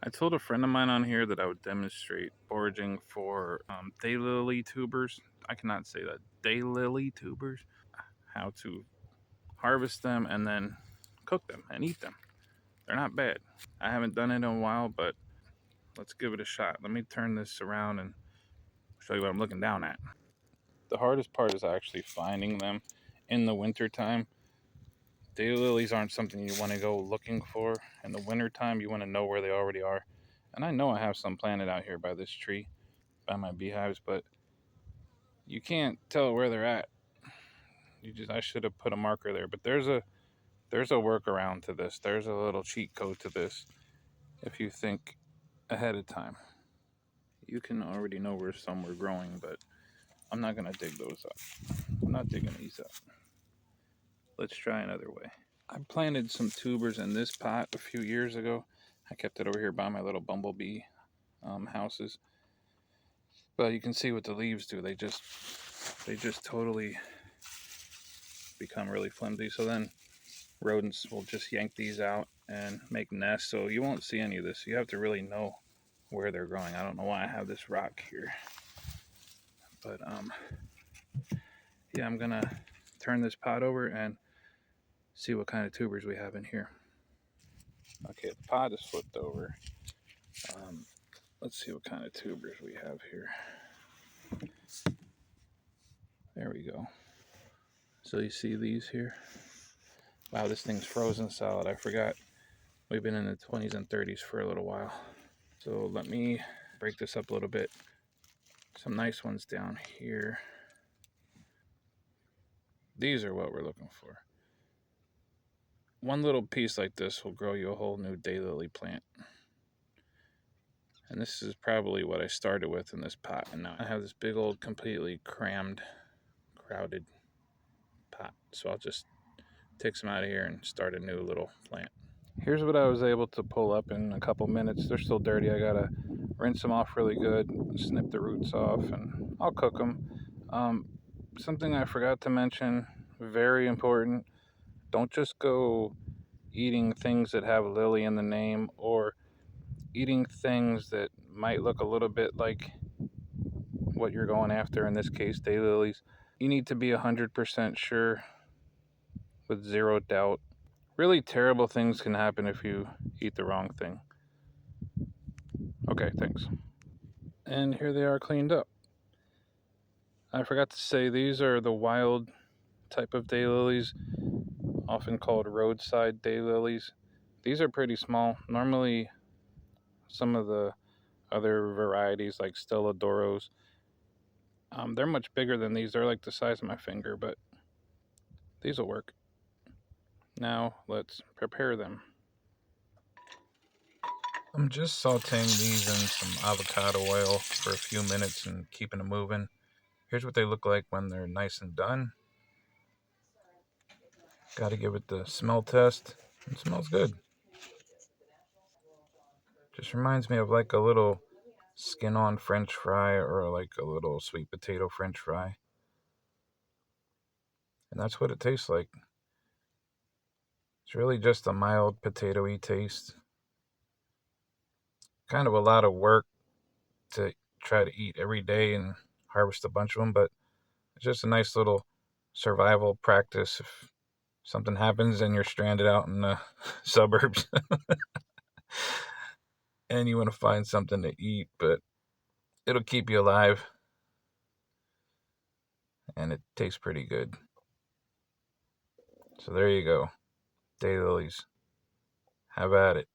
I told a friend of mine on here that I would demonstrate foraging for daylily tubers. I cannot say that. Daylily tubers. How to harvest them and then cook them and eat them. They're not bad. I haven't done it in a while, but let's give it a shot. Let me turn this around and show you what I'm looking down at. The hardest part is actually finding them in the wintertime. Daylilies aren't something you want to go looking for. In the wintertime, you want to know where they already are. And I know I have some planted out here by this tree, by my beehives, but you can't tell where they're at. I should have put a marker there, but there's a workaround to this. There's a little cheat code to this. If you think ahead of time, you can already know where some were growing, but I'm not gonna dig those up. I'm not digging these up. Let's try another way. I planted some tubers in this pot a few years ago. I kept it over here by my little bumblebee houses, but you can see what the leaves do. They just totally become really flimsy. So then rodents will just yank these out and make nests. So you won't see any of this. You have to really know where they're growing. I don't know why I have this rock here, but yeah, I'm gonna turn this pot over and see what kind of tubers we have in here. Okay, the pot is flipped over. Um, let's see what kind of tubers we have here. There we go. So you see these here? Wow, this thing's frozen solid. I forgot we've been in the 20s and 30s for a little while. So let me break this up a little bit. Some nice ones down here. These are what we're looking for. One little piece like this will grow you a whole new daylily plant. And this is probably what I started with in this pot. And now I have this big old completely crowded pot. So I'll just take some out of here and start a new little plant. Here's what I was able to pull up in a couple minutes. They're still dirty. I gotta rinse them off really good, snip the roots off, and I'll cook them. Something I forgot to mention, very important, don't just go eating things that have lily in the name or eating things that might look a little bit like what you're going after, in this case, daylilies. You need to be 100% sure with zero doubt. Really terrible things can happen if you eat the wrong thing. Okay, thanks. And here they are cleaned up. I forgot to say, these are the wild type of daylilies, often called roadside daylilies. These are pretty small. Normally, some of the other varieties like Stelladoros, they're much bigger than these. They're like the size of my finger, but these will work. Now, let's prepare them. I'm just sauteing these in some avocado oil for a few minutes and keeping them moving. Here's what they look like when they're nice and done. Got to give it the smell test. It smells good. Just reminds me of like a little skin on French fry or like a little sweet potato French fry. And that's what it tastes like. It's really just a mild potatoy taste. Kind of a lot of work to try to eat every day and harvest a bunch of them, but it's just a nice little survival practice if something happens and you're stranded out in the suburbs and you want to find something to eat, but it'll keep you alive and it tastes pretty good. So there you go. Daylilies. Have at it.